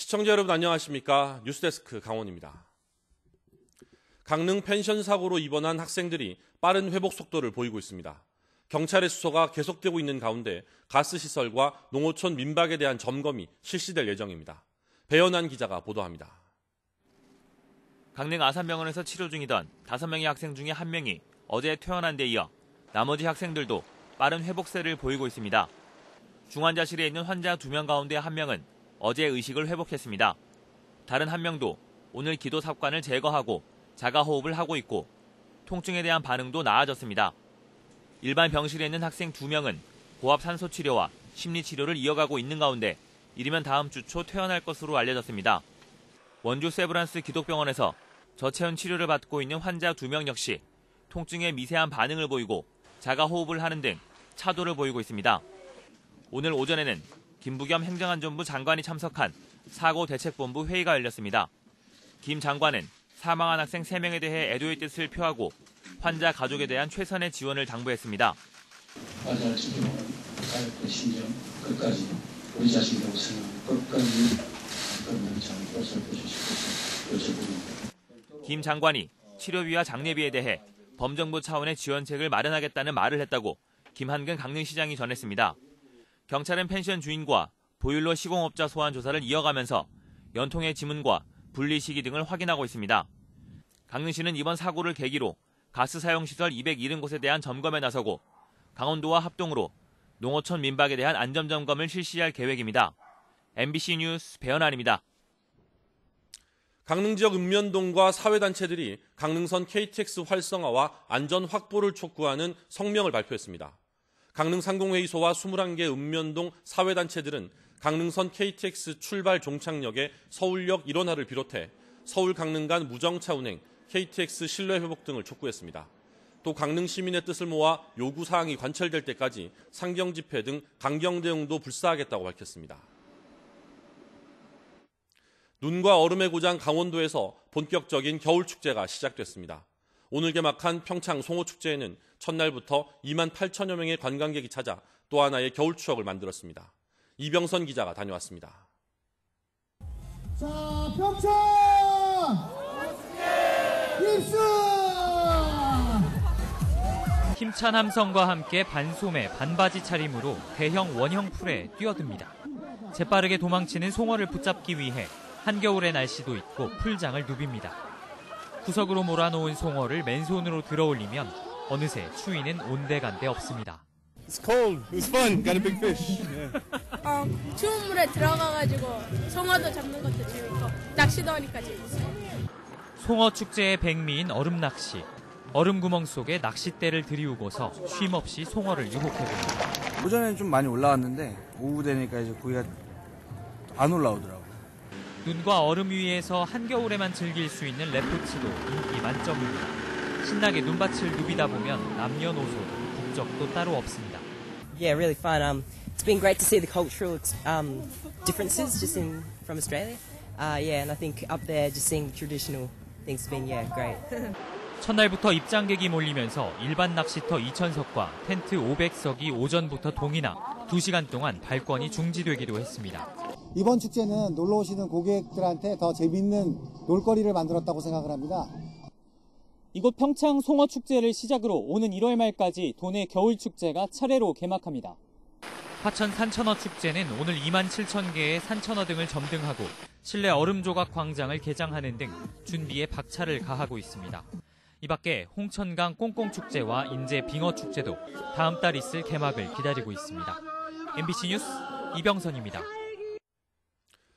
시청자 여러분 안녕하십니까? 뉴스데스크 강원입니다. 강릉 펜션 사고로 입원한 학생들이 빠른 회복 속도를 보이고 있습니다. 경찰의 수소가 계속되고 있는 가운데 가스시설과 농어촌 민박에 대한 점검이 실시될 예정입니다. 배연한 기자가 보도합니다. 강릉 아산병원에서 치료 중이던 5명의 학생 중에 1명이 어제 퇴원한 데 이어 나머지 학생들도 빠른 회복세를 보이고 있습니다. 중환자실에 있는 환자 2명 가운데 1명은 어제 의식을 회복했습니다. 다른 1명도 오늘 기도 삽관을 제거하고 자가호흡을 하고 있고 통증에 대한 반응도 나아졌습니다. 일반 병실에 있는 학생 2명은 고압 산소 치료와 심리 치료를 이어가고 있는 가운데 이르면 다음 주 초 퇴원할 것으로 알려졌습니다. 원주 세브란스 기독병원에서 저체온 치료를 받고 있는 환자 2명 역시 통증에 미세한 반응을 보이고 자가호흡을 하는 등 차도를 보이고 있습니다. 오늘 오전에는 김부겸 행정안전부 장관이 참석한 사고대책본부 회의가 열렸습니다. 김 장관은 사망한 학생 3명에 대해 애도의 뜻을 표하고 환자 가족에 대한 최선의 지원을 당부했습니다. 맞아요. 지금 그 심정 끝까지 우리 자신이라고 생각 끝까지 그런 잘 보살펴 주실 것을 여쭤봅니다. 김 장관이 치료비와 장례비에 대해 범정부 차원의 지원책을 마련하겠다는 말을 했다고 김한근 강릉시장이 전했습니다. 경찰은 펜션 주인과 보일러 시공업자 소환 조사를 이어가면서 연통의 지문과 분리 시기 등을 확인하고 있습니다. 강릉시는 이번 사고를 계기로 가스 사용시설 270곳에 대한 점검에 나서고 강원도와 합동으로 농어촌 민박에 대한 안전점검을 실시할 계획입니다. MBC 뉴스 배연환입니다. 강릉 지역 읍면동과 사회단체들이 강릉선 KTX 활성화와 안전 확보를 촉구하는 성명을 발표했습니다. 강릉 상공회의소와 21개 읍면동 사회단체들은 강릉선 KTX 출발 종착역의 서울역 일원화를 비롯해 서울 강릉 간 무정차 운행, KTX 신뢰 회복 등을 촉구했습니다. 또 강릉 시민의 뜻을 모아 요구사항이 관철될 때까지 상경 집회 등 강경 대응도 불사하겠다고 밝혔습니다. 눈과 얼음의 고장 강원도에서 본격적인 겨울축제가 시작됐습니다. 오늘 개막한 평창 송어축제에는 첫날부터 2만 8천여 명의 관광객이 찾아 또 하나의 겨울 추억을 만들었습니다. 이병선 기자가 다녀왔습니다. 자, 평창! 입수! 힘찬 함성과 함께 반소매, 반바지 차림으로 대형 원형 풀에 뛰어듭니다. 재빠르게 도망치는 송어를 붙잡기 위해 한겨울의 날씨도 있고 풀장을 누빕니다. 구석으로 몰아놓은 송어를 맨손으로 들어올리면 어느새 추위는 온데간데 없습니다. It's cold. It was fun. Got a big fish. 추운 물에 들어가가지고 송어도 잡는 것도 재밌고 낚시도 하니까 재밌어요. 송어 축제의 백미인 얼음 낚시. 얼음 구멍 속에 낚싯대를 들이우고서 쉼없이 송어를 유혹해봅니다. 오전에는 좀 많이 올라왔는데 오후 되니까 이제 고기가 안 올라오더라고요. 눈과 얼음 위에서 한겨울에만 즐길 수 있는 레포츠도 인기 만점입니다. 신나게 눈밭을 누비다 보면 남녀노소 국적도 따로 없습니다. Yeah, really fun. It's been great to see the cultural differences just from Australia. Yeah, and I think up there just seeing the traditional things has been great. 첫날부터 입장객이 몰리면서 일반 낚시터 2,000석과 텐트 500석이 오전부터 동이나 2시간 동안 발권이 중지되기도 했습니다. 이번 축제는 놀러 오시는 고객들한테 더 재밌는 놀거리를 만들었다고 생각을 합니다. 이곳 평창 송어축제를 시작으로 오는 1월 말까지 도내 겨울축제가 차례로 개막합니다. 화천 산천어 축제는 오늘 2만 7천 개의 산천어 등을 점등하고 실내 얼음조각 광장을 개장하는 등 준비에 박차를 가하고 있습니다. 이 밖에 홍천강 꽁꽁축제와 인제 빙어축제도 다음 달 있을 개막을 기다리고 있습니다. MBC 뉴스 이병선입니다.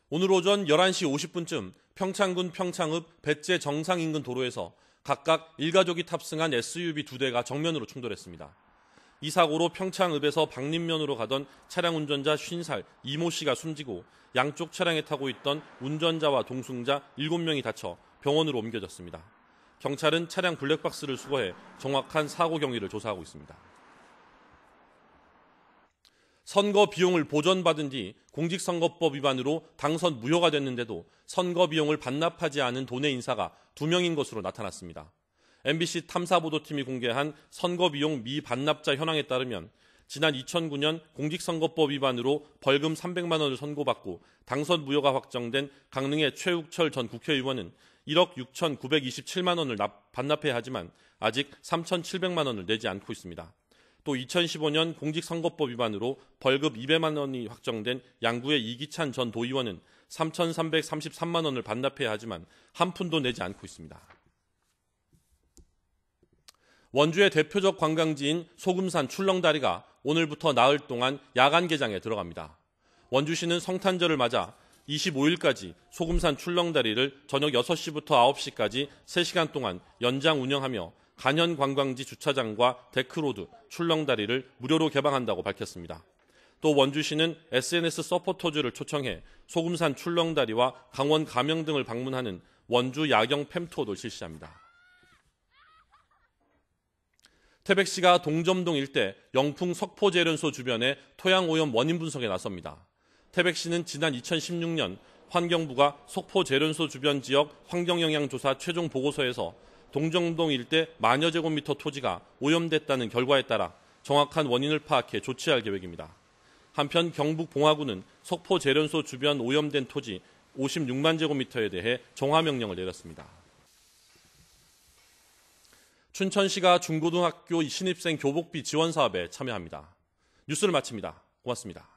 오늘 오전 11시 50분쯤 평창군 평창읍 배째 정상 인근 도로에서 각각 일가족이 탑승한 SUV 2대가 정면으로 충돌했습니다. 이 사고로 평창읍에서 박림면으로 가던 차량 운전자 50살 이모 씨가 숨지고 양쪽 차량에 타고 있던 운전자와 동승자 7명이 다쳐 병원으로 옮겨졌습니다. 경찰은 차량 블랙박스를 수거해 정확한 사고 경위를 조사하고 있습니다. 선거 비용을 보전받은 뒤 공직선거법 위반으로 당선 무효가 됐는데도 선거 비용을 반납하지 않은 도내 인사가 2명인 것으로 나타났습니다. MBC 탐사보도팀이 공개한 선거 비용 미반납자 현황에 따르면 지난 2009년 공직선거법 위반으로 벌금 300만 원을 선고받고 당선 무효가 확정된 강릉의 최욱철 전 국회의원은 1억 6,927만 원을 반납해야 하지만 아직 3,700만 원을 내지 않고 있습니다. 또 2015년 공직선거법 위반으로 벌금 200만 원이 확정된 양구의 이기찬 전 도의원은 3,333만 원을 반납해야 하지만 한 푼도 내지 않고 있습니다. 원주의 대표적 관광지인 소금산 출렁다리가 오늘부터 나흘 동안 야간 개장에 들어갑니다. 원주시는 성탄절을 맞아 25일까지 소금산 출렁다리를 저녁 6시부터 9시까지 3시간 동안 연장 운영하며 간현 관광지 주차장과 데크로드, 출렁다리를 무료로 개방한다고 밝혔습니다. 또 원주시는 SNS 서포터즈를 초청해 소금산 출렁다리와 강원 가명 등을 방문하는 원주 야경 팸투어도 실시합니다. 태백시가 동점동 일대 영풍 석포재련소 주변의 토양오염 원인 분석에 나섭니다. 태백시는 지난 2016년 환경부가 석포재련소 주변 지역 환경영향조사 최종 보고서에서 동점동 일대 만여 제곱미터 토지가 오염됐다는 결과에 따라 정확한 원인을 파악해 조치할 계획입니다. 한편 경북 봉화구는 석포재련소 주변 오염된 토지 56만 제곱미터에 대해 정화명령을 내렸습니다. 춘천시가 중고등학교 신입생 교복비 지원 사업에 참여합니다. 뉴스를 마칩니다. 고맙습니다.